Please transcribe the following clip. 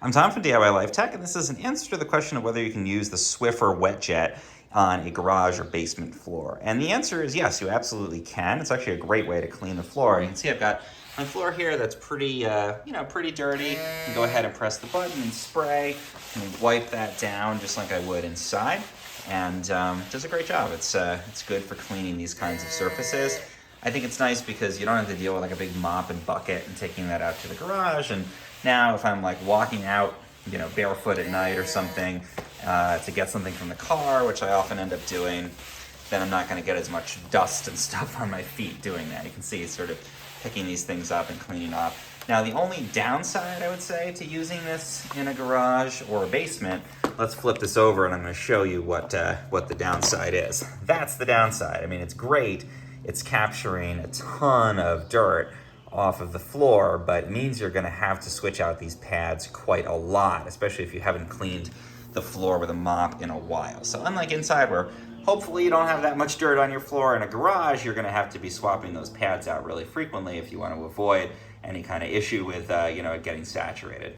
I'm Tom from DIY Life Tech, and this is an answer to the question of whether you can use the Swiffer Wetjet on a garage or basement floor. And the answer is yes, you absolutely can. It's actually a great way to clean the floor. You can see I've got my floor here that's pretty, pretty dirty. You can go ahead and press the button and spray and wipe that down just like I would inside. And does a great job. It's good for cleaning these kinds of surfaces. I think it's nice because you don't have to deal with like a big mop and bucket and taking that out to the garage. And now if I'm like walking out, barefoot at night or something to get something from the car, which I often end up doing, then I'm not going to get as much dust and stuff on my feet doing that. You can see it's sort of picking these things up and cleaning up. Now the only downside I would say to using this in a garage or a basement, let's flip this over and I'm going to show you what the downside is. That's the downside. I mean, it's great. It's capturing a ton of dirt off of the floor, but it means you're going to have to switch out these pads quite a lot, especially if you haven't cleaned the floor with a mop in a while. So unlike inside where hopefully you don't have that much dirt on your floor, in a garage you're going to have to be swapping those pads out really frequently if you want to avoid any kind of issue with it getting saturated.